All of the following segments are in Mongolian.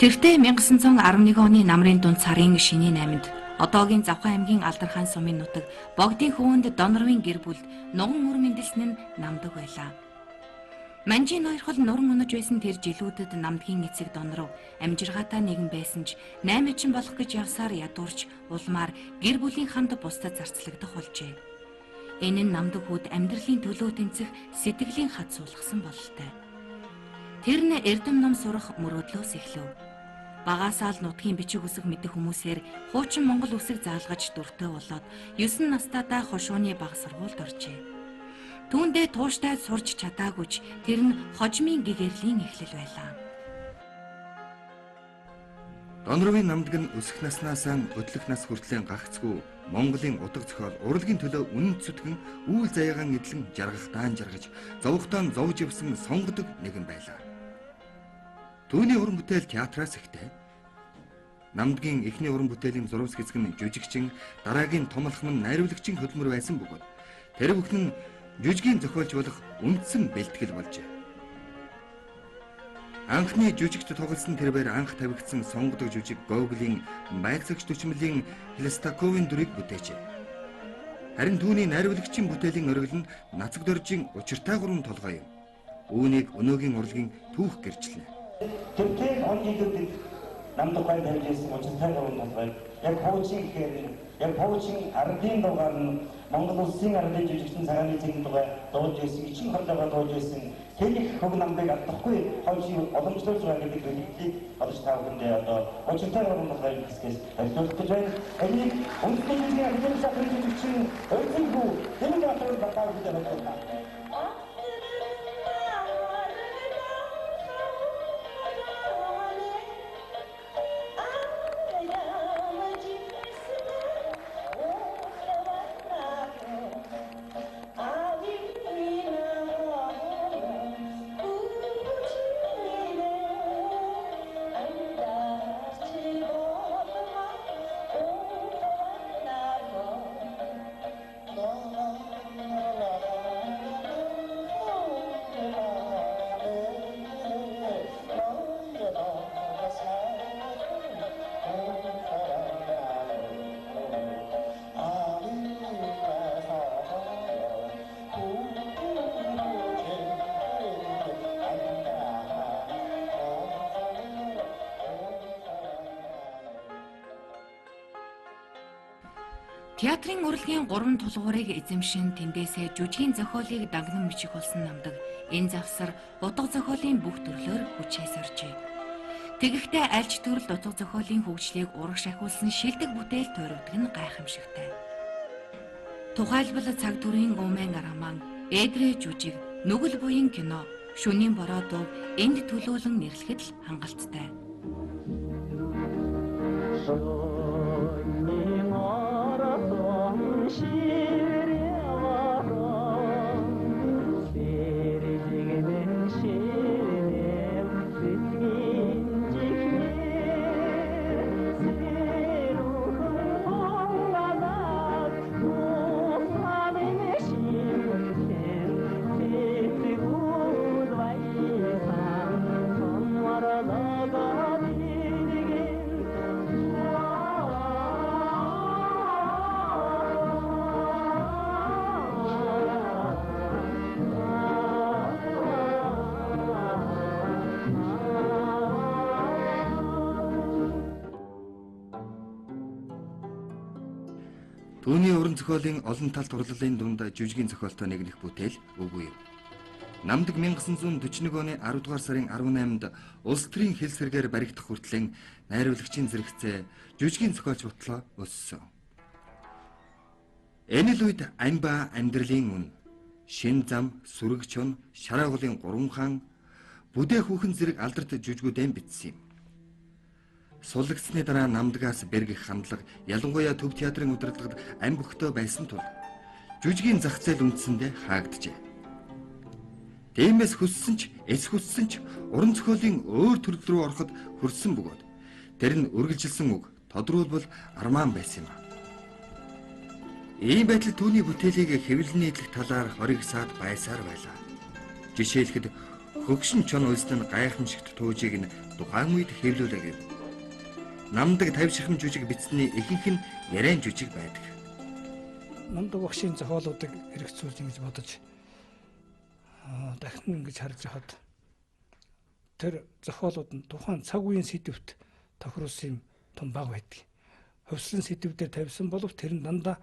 Тэртээ 1911 оны намрын дунд сарын шинийн 8-нд одоогийн Завхан аймгийн Алдархан сумын нутаг Богдын хөвөнд Донорвын гэр бүл нуган үр мэндэлсэн нь намдаг байлаа. Манжийн ноёрхол нуран унаж байсан тэр жилүүдэд намдгийн эцэг Доноров амжиргаатай нэгэн байсан ч 8 чин болох гэж явсаар ядуурч улмаар гэр бүлийн хамт бусдад зарцлагдах болжээ. Энэ нь намдаг хүүд амьдралын төлөө тэмцэх сэтгэлийн хад суулгасан бололтой. Тэр нь эрдэм ном сурах мөрөөдлөөс эхлэв. Багасаа л нутгийн бичиг үсэг мэдэх хүмүүсээр хуучин монгол үсэг заалгаж дуртай болоод 9 настайдаа хошууны бага сургуульд оржээ. Түүндээ тууштай сурч чадаагүйч тэр нь хожмын гэгэрлийн эхлэл байлаа. Донорвын намдаг нь өсөх наснаас өдлөх нас хүртлийн гагцгүй Монголын утга зохиол урлагийн төлөө үнэн зүтгэн үйл заяагаан эдлэн жаргахтаан жаргаж зовхтон зовж явсан сонгодог нэгэн байлаа. Түүний уран бүтээл театраас ихтэй. Намдгийн эхний уран бүтээлийн зурвас хэсэг нь жүжигчин, дараагийн томлохмон найруулагчийн хөдөлмөр байсан бөгөөд тэр бүхэн нь жүжигийн зохиолч болох үндсэн бэлтгэл болжээ. Анхны жүжигт тоглосон тэрээр анх тавигдсан сонгодог жүжиг Гоголийн байцаагч төчмөлийн Хлестаковын дүрийг бүтээжээ. Харин түүний найруулагчийн бүтээлийн оргил нь Нацаг доржийн учиртай гурван толгой юм. Үүнийг өнөөгийн урлагийн түүх гэрчлэнэ. Тэртээ онцгойд намдаг бай тавьжсэн учиртай гурван толгой яг хуучин гэхээр яг хуучин ардын дугаар нь Монгол улсын ардын жүжигчин цагааны цэгийн дугаар дуулж байсан, ичин хорлогоо дуулж байсан. Тэних хөг намдыг алдахгүй хойшийн уламжлуулж байгаа гэдэг хэллийг олж таавхандаа одоо учиртай гурван толгойн хэсгээс ажиллуулах гэж байна. Энийг үндэсний ардын цагааны жүжигчин өөрсдөө тэмдэг батар батар гэж байна. Театрын урлагийн 3 тулгуурыг эзэмшин тэндээсээ жүжигийн зохиолыг дагнан бичих болсон намдаг энэ завсар утга зохиолын бүх төрлөөр хүчээс оржээ. Тэгэхдээ альж төрөл утга зохиолын хөгжлийг урагш ахиулсан шилдэг бүтээл тойрогдох нь гайхамшигтай. Тухайлбал цаг төрийн гомэн араман, эдрэ жүжиг, нүгэл буян кино, шөнийн бороо дуу энд төлөөлөн нэрлэхэд л хангалттай. Түүний уран зохиолын олон талт урлалын дунд жүжигийн зохиолтой нэгнэх бүтээл үгүй юм. Намдаг 1941 оны 10 дугаар сарын 18-нд улс төрийн хэл сэргээр баригдах хүртлэн найруулагчийн зэрэгцээ жүжигийн зохиолч ботлоо өссөн. Энэ л үед амба амьдралын үн, шин зам, сүрэг чон, шараагуулын 3 хаан, бүдээ хүүхэн зэрэг алдарт жүжигүүдэн бичсэн юм. Суллагдсны дараа намдгаас бэргэх хандлага ялангуяа төв театрын удирдлагад ам бөхтөө байсан тул жүжигийн зах зээл үндсэндээ хаагджээ. Тиймээс хүссэн ч эс хүссэн ч уран зохиолын өөр төрөл рүү ороход хүрсэн бөгөөд тэр нь үргэлжилсэн үг тодруулбал арман байсан юм. Ийм байтал түүний бүтээлийг хэвлэлний идэх талаар хориг саад байсаар байлаа. Жишээлхэд Хөгшин чон үлснэн гайхамшигт туужийг нь тухайн үед хэвлүүлээ гэв. Намдаг тавьшихам жүжиг бичсэний ихэнх нь яриан жүжиг байдаг. Намдаг багшийн зохиолуудыг хэрэгцүүлж ингэж бодож дахин ингэж харж хахад тэр зохиолууд нь тухайн цаг үеийн сэдвт тохируулсан юм том баг байдаг. Хөвслөн сэдвээр тавьсан боловч тэр нь дандаа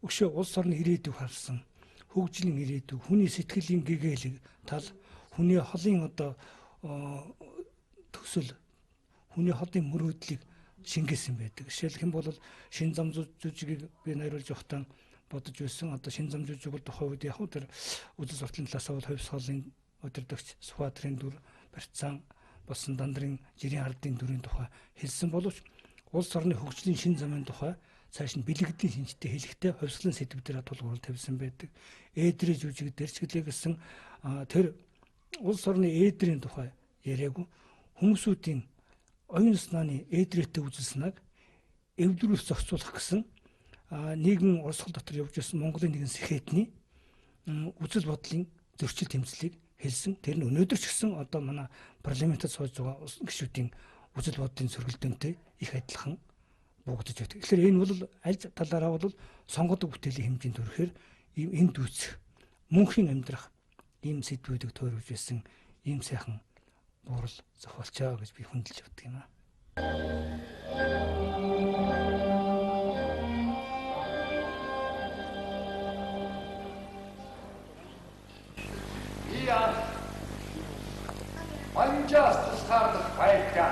өшөө улс орны ирээдүйг харсан. Хөгжлийн ирээдүй, хүний сэтгэлийн гэгээлэг тал, хүний холын төсөл, хүний холын мөрөөдлийг шингээсэн байдаг. Жишээлх юм бол шин зам жүжигийг би найруулж явахдаа бодож байсан. Шин зам жүжиг бол тухайн үед яг тэр үзэл сурталын талаас нь хөвсгөлын өдөрдөгч Сүхбаатарын дүр, Барьцаан болсон Дандрын жирийн ардын дүрийн тухай хэлсэн боловч улс орны хөгжлийн шин замын тухай цааш нь бэлэгдлийн шинжтэй хэлэхдээ хөвсгөлэн сэдвүүдээр тулгуур тавьсан байдаг. Ээдрийн жүжиг дээр ч гэсэн тэр улс орны ээдрийн тухай яриаггүй хүмүүсүүдийн оюун санааны ээдрээтэй үзэл санааг эвдрүүлж зохицуулах гэсэн нийгэм урсгал дотор явж байсан Монголын нэгэн сэхэтний үзэл бодлын зөрчил тэмцлийг хэлсэн. Тэр нь өнөөдөр ч гэсэн одоо манай парламентад сууж байгаа гишүүдийн үзэл бодлын сөргөлдөөнтэй их адилхан буугдаж байдаг. Тэгэхээр энэ бол аль талаараа бол сонгодог бүтээлийн хэмжээнд хүрэхээр ийм энд үүсэх мөнхийн амьдрах ийм сэдвүүдийг тойрвж байсан ийм сайхан буурал зохиолчоо гэж би хүндэлж боддог юм аа. Манжаас тусгаарлах байлгаа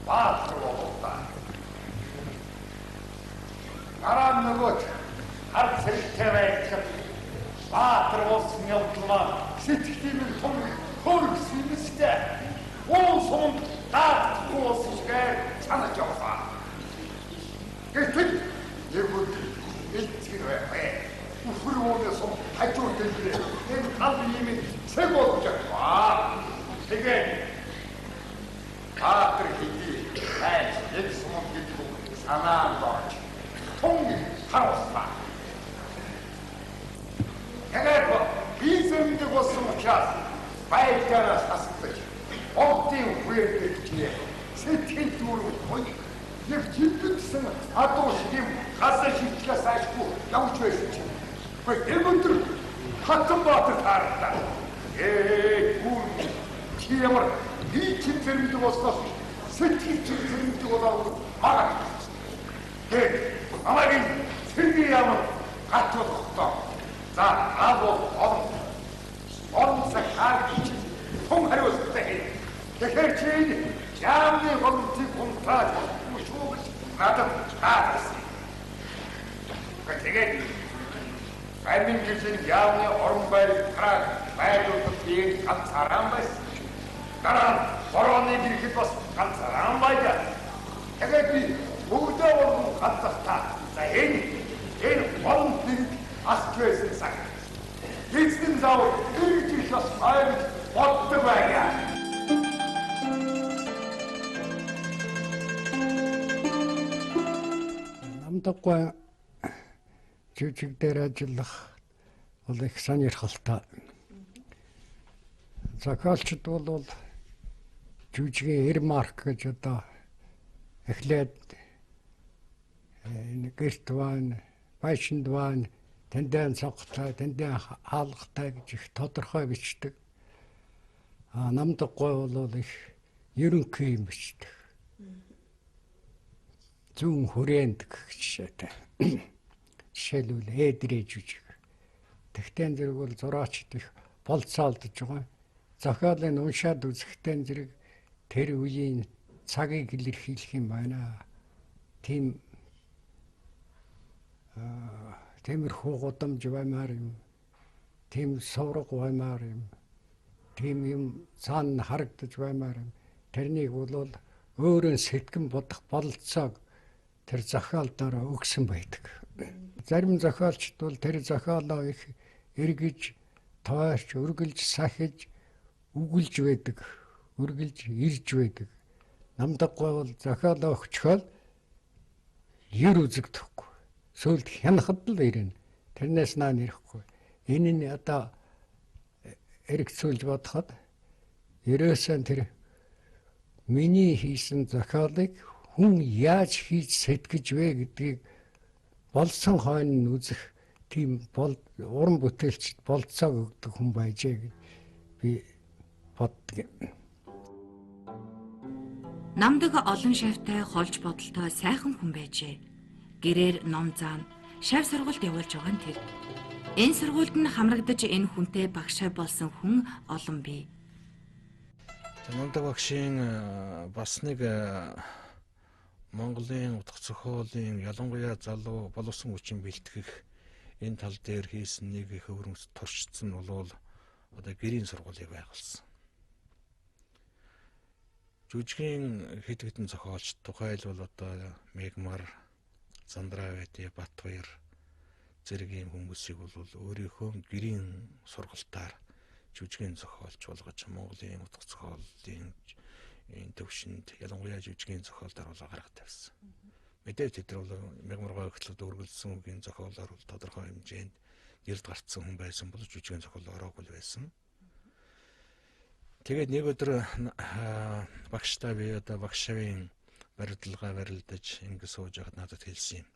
баатар болоо. Арам нөгөөд хард зэрэгтэй байх баатар болсон явдлаа сэтгэлийн минь том хөргсөн юмстэй. Уусунд таахгүй болсон гэж санаж яваа. Гэтэл ягд элцгэр байх. Үхрүүнээс хажууд дэлгэрээ энэ тал юм цэг болж байгаа. Тэгээд баатар хийдий хайж нэг сум гэдэг санаанд орж тун харуулсан. Тэгээд бизэмдэг болсон учраас байлгаараас хасдаг. Огтын үхвэрдэг чинь сэтгэл дүүрэн хой яг жинбэгсэн адуу шиг хасаа шичлээс ашгүй явж байсан чинь. Эмэндэр хатан баатар таардаг. Гүр чи ямар хийчих зэрэмдэг болсоос сэтгэл зэрэмдэг болоод магад. Амагийн сэрги ямар гатуулахгүй. За аваа он сахарч том хариулттай. Тэгэхээр чи яамны гомдгийг контрол мөчөөс надад таасан. Тэгээд аймын гэсэн яамны орон байр байлуулах тийм ганцаараа байсан. Дараа борооны ирэхэд бас ганцаараа байлаа. Тэгээд би бүгдээ орон ганцаартаа. За энэ орон хэрэг астрээс цаг. Эцэг зав ирж бас хайр боддог байгаа. Намдаггүй жүжиг дээр ажиллах бол их сонирхолтой. Зохиолчд бол жүжигийн эрмарк гэж одоо эхлээд гэрт байна, байшинд байна, тэндэн цогтой, тэндэн хаалгатай гэж их тодорхой бичдэг. Намдаггүй бол их ерөнхий юм бичдэг. Зүүн хүрээнд гэх жишээтэй. Жишээлбэл ээдрээ жүжиг. Тэгтэн зэрэг бол зураачд их болцоолдож байгаа. Зохиолын уншаад үзэхтэн зэрэг тэр үеийн цагийг илэрхийлэх юм байна. Тиймэрхүү гудамж баймаар юм. Тийм соврог баймаар юм. Тийм юм цаана харагдаж баймаар юм. Тэрнийг бол өөрийн сэтгэн бодох бололцоог тэр зохиолдоор өгсөн байдаг. Зарим зохиолчд бол тэр зохиолоо их эргэж, тойрч, үргэлж сахиж, үгэлж байдаг, үргэлж ирж байдаг. Намдаггүй бол зохиолоо өгчхөөл ер үзэгдэхгүй. Сөүлд хянахад л ирнэ. Тэрнээс наа нэрэхгүй. Энэ нь одоо эргэцүүлж бодоход ерөөсөн тэр миний хийсэн зохиолыг хүн яаж хийж сэтгэж вэ гэдгийг болсон хойно нь үзэх тийм уран бүтээлчд болцоог өгдөг хүн байжээ гэж би боддог. Намдаг олон шавьтай холж бодолтой сайхан хүн байжээ. Гэрээр ном заан, шавь сургалт явуулж байгаа нь тэр. Энэ сургуульд нь хамрагдаж энэ хүнтэй багшаа болсон хүн олон бий. Намдаг багшийн бас нэг Монголын утга зохиолын ялангуяа залуу боловсон хүчин бэлтгэх энэ тал дээр хийсэн нэг их өвөрмөц туршицсан нь бол одоо гэрийн сургуулийг байгуулсан. Жүжигний хэд хэдэн зохиолч тухайлбал одоо Мегмар, Зандравэти, Батбаяр зэрэг ийм хүмүүсийг бол өөрийнхөө гэрийн сургалтаар жүжигний зохиолч болгож Монголын утга зохиолын энэ төвшөнд ялангуяа жүжигний зохиолоор бол гаргаж тавьсан. Мэдээж тэд бол Мегмаргоо эхлээд үргэлжлсэн үгийн зохиолоор бол тодорхой хэмжээнд нэрд гарцсан хүн байсан бол жүжигний зохиол ороогүй байсан. Тэгээд нэг өдөр багштай би одоо багшийн барилдалгаа барилдаж ингэ сууж байгаад надад хэлсэн юм.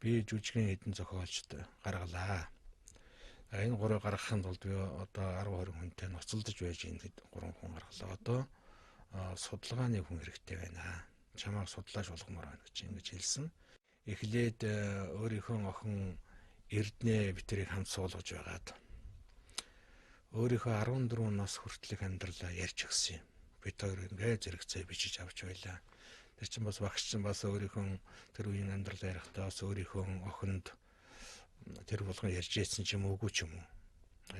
Би жүжигний хэдэн зохиолчд гаргалаа. Энэ гурыг гаргахын тулд би одоо 10-20 хүнтэй ноцолдож байж энэ 3 хүн гаргалаа. Одоо судалгааны хүн хэрэгтэй байна. Чамайг судлааж болгомоор байна гэж ингэж хэлсэн. Эхлээд өөрийнхөө охин Эрдэнэ битрийг хамт суулгаж байгаад өөрийнхөө 14 нас хүртэлх амьдралаа ярьж өгсөн юм. Бид хоёр ингээ зэрэгцээ бичиж авч байлаа. Тэр чинь бас багш чинь бас өөрийнхөө тэр үеийн амьдралаа ярихдаа бас өөрийнхөө охинд тэр болгон ярьж байсан ч юм уугүй ч юм уу.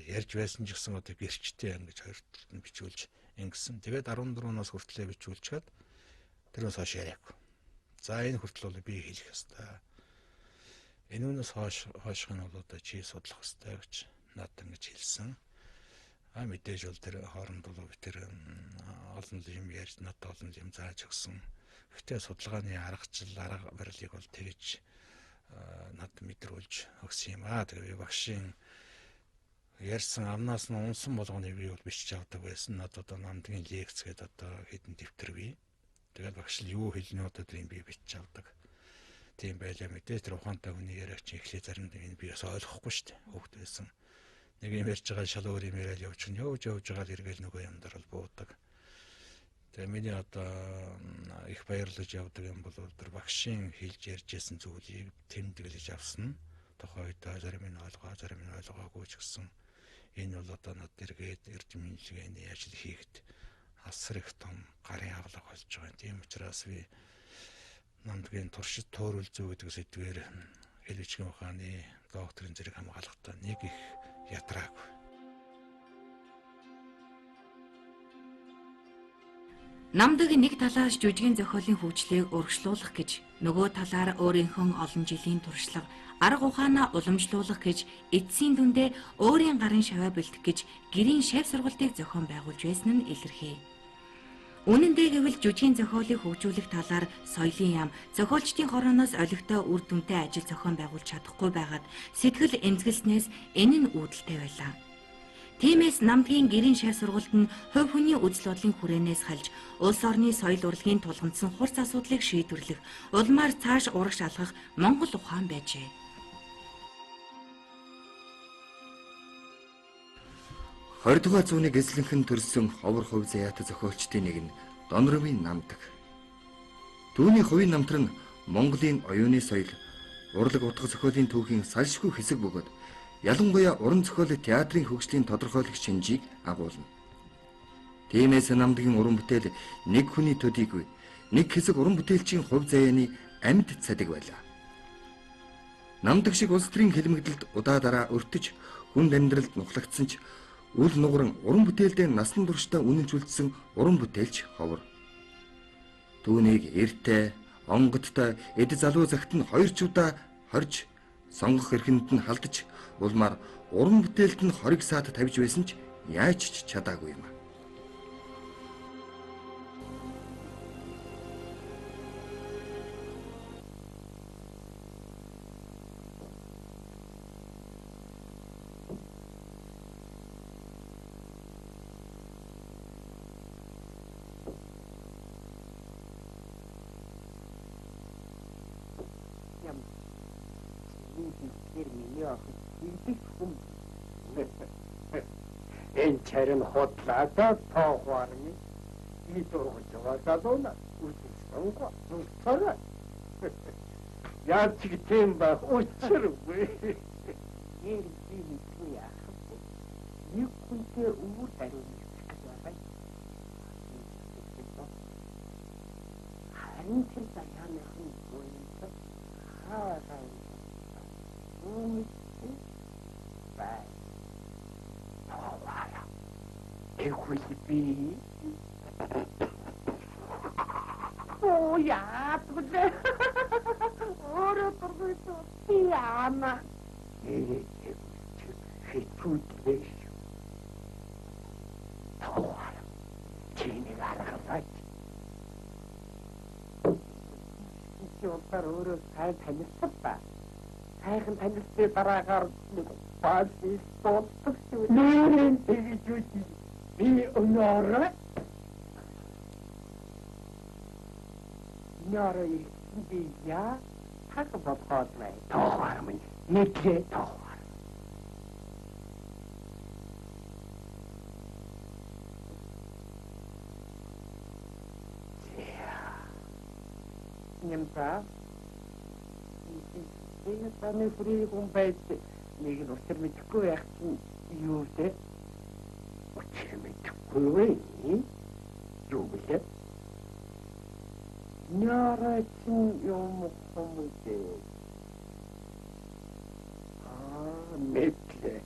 Ярьж байсан ч гэсэн одоо гэрчтэй ингэж хоёр талд нь бичүүлж ингэсэн. Тэгээд 14 нас хүртлээр бичүүлчихэд тэрнээс хойш яриагүй. За энэ хүртэл бол би хэлэх ёстой. Энүүнээс хойшх нь бол одоо чи судлах ёстой гэж надад ингэж хэлсэн. Мэдээж бол тэр хооронд бол тэр олон юм ярьж надад олон юм зааж өгсөн. Гэхдээ судалгааны арга барилыг бол тэгж надад мэдрүүлж өгсөн юм. Тэгээ багшийн ярьсан амнаас нь унсан болгоны би бол бичиж авдаг байсан. Надад одоо намдгийн лекц гэдэг одоо хэдэн дэвтэр бий. Тэгээд багш л юу хэлнэ одоо тийм би бичиж авдаг. Тийм байлаа мэдээ тэр ухаантай хүний яриач эхлээ заримдаа энэ би бас ойлгохгүй шүү дээ. Хүүхд байсан. Нэг юм ярьж байгаа шал өөр юм яриад явж байгаа эргээл нөгөө юм дээр бол буудаг. Тэгээ миний одоо их баярлаж явдаг юм бол тэр багшийн хэлж ярьжсэн зүйлийг тэмдэглэж авсан. Тухайн үед зарим нь ойлгоогүй ч гэсэн энэ бол одоо над эргээд эрдэмтний ажил хийхэд асар их том гарын авлага болж байгаа. Тийм учраас би намдгийн туршид төөрөл зүй гэдэг сэдвээр хэлвчгийн ухааны докторийн зэрэг хамгаалалтаа нэг их ятраагүй. Намдаг нэг талаас жүжигний зохиолын хөгжлийг урагшлуулах гэж, нөгөө талаар өөрийнхөө олон жилийн туршлага, арга ухаанаа уламжлуулах гэж эцсийн дүндээ өөрийн гарын шаваа бэлтгэх гэж гэрийн шавь сургалтыг зохион байгуулж байсан нь илэрхий. Үнэн дээр гэвэл жүжигний зохиолыг хөгжүүлэх талаар соёлын яам зохиолчдын хорооноос олигтой үр дүнтэй ажил зохион байгуулж чадахгүй байгаад сэтгэл эмзэглснээс энэ нь үүдэлтэй байлаа. Тиймээс намдгийн гэрийн шавь сургалт нь хувь хүний үзэл бодлын хүрээнээс хальж улс орны соёл урлагийн тулгамдсан хурц асуудлыг шийдвэрлэх, улмаар цааш урагш алгах Монгол ухаан байжээ. Хоёрдугаар зууны эзлэнхэн төрсөн ховор хувь заяатай зохиолчдын нэг нь Донровын намдаг. Түүний хувийн намтар нь Монголын оюуны соёл, урлаг утга зохиолын түүхийн салшгүй хэсэг бөгөөд ялангуяа уран зохиол театрын хөгжлийн тодорхойлох шинжийг агуулна. Тиймээс намдгийн уран бүтээл нэг хүний төдийгүй нэг хэсэг уран бүтээлчийн хувь заяаны амьд цадиг байлаа. Намдаг шиг улс төрийн хэлмэгдэлд удаа дараа өртөж хүнд амьдралд нухлагдсан ч үл нугаран уран бүтээлдээ насан туршдаа үнэнчүүлсэн уран бүтээлч ховор. Түүнийг эртээ, онгодтой эд залуу загт нь хоёр чудаа хорж сонгох эрхэнд нь халдаж улмаар уран бүтээлд нь хориг саад тавьж байсан ч яаж ч чадаагүй юм. хэлэхээр миний охин хэлдэг хүн. Энэ чарын хотлаадаа тоохварми. 이 도로가 가도나 우주선 거 좋더라. 야치기 템바 오처럼 왜? 얘를 지금 그야. 이 군대 우다로 가져와. 한 팀다 야네 한 보이니까 하가. 바. 나와라. 에고시비. 오야, 그래. 어려서부터 피아나. 이게 휘투되시. 더 와라. 지네가 알아가서. 이 오빠를 어려 잘 다녔었다. 잘은 다녔을 때 따라가는 빠지 또 특수. 네, 되게 좋지. 이 언어를 Nori dia tak berbuat baik. Tawar men, nikah tawar. Nyampa, ini kami free kumpait. Nih dokter mitku ya, yude. Dokter mitku ini, yude. Nyaratin yung mukhumuti. Metle.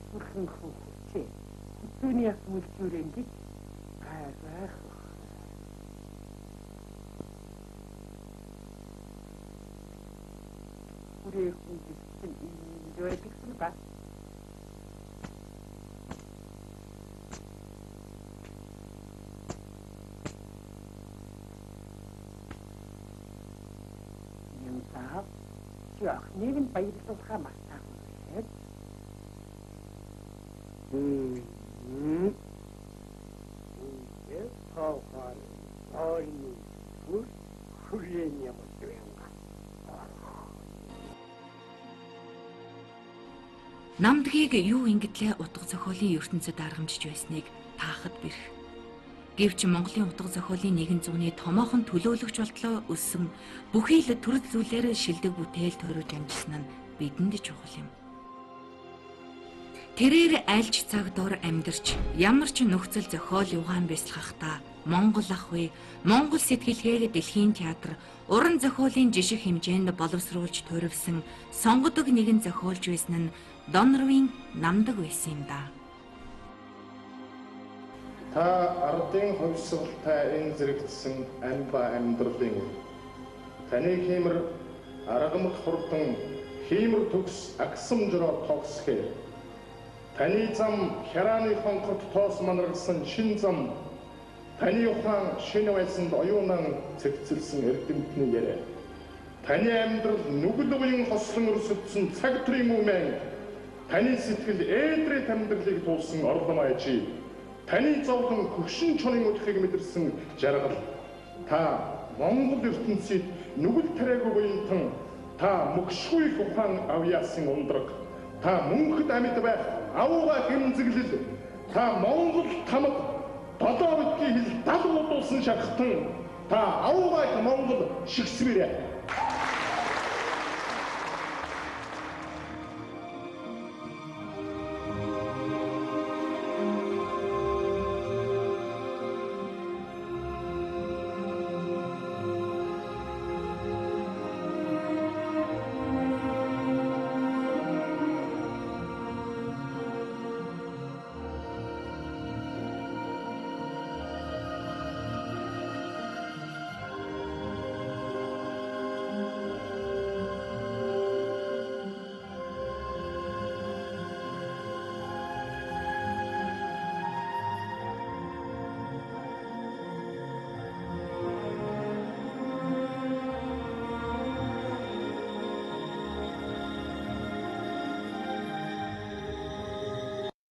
Mukhumuti. Dunia multurengi. Arah. Udah kunjung ini dua pikir pak. Нэгэн баярлуулахаа мартаагүй тэгээд тоохоор ойны хүрээний юм байна. Намдгийг юу ингэдлээ утга зохиолын ертөнцид аргамжиж байсныг таахад бэрх. Гэвч Монголын утга зохиолын 100-ны томоохон төлөөлөгч болтлоо өссөн бүхий л төрөл зүйлээр шилдэг бүтээл төрөж амжилсан нь бидэнд чухал юм. Тэрээр альж цаг дор амьдарч ямар ч нөхцөл зохиол югаан бясалгахдаа Монгол ах вэ, Монгол сэтгэлгээг дэлхийн театр уран зохиолын жишг хэмжээнд боловсруулж төрөвсөн сонгодог нэгэн зохиолж байсан нь Донровын намдаг байсан юм да. Та ардын хувьсгалтай энэ зэрэгдсэн амьба амьдралын таны хиймэр аргамт хурдан хиймэр төгс агсамжроо тогсхээ. Таны зам хярааны хонхот тоос манаргасан шин зам таны ухаан шинэ байсанд оюунан цэгцэлсэн эрдэмтний яриа. Таны амьдрал нүгэл уян хослон өрсөлдсөн цаг төрийн үмэн таны сэтгэл ээдрээ амьдралыг туулсан орлон айжи. Таны зовлон хөгшин чонын өдхийг мэдэрсэн жаргал. Та Монгол ертөнцид нүгэл тариагүй буянтан та мөкшгүй ухаан авьяасын ундраг. Та мөнхөд амьд байх авууга хэмзэглэл. Та Монгол тамд додоо бидгийн хил дал удуулсан шархтан. Та авууга Монгол шигсвэрэ.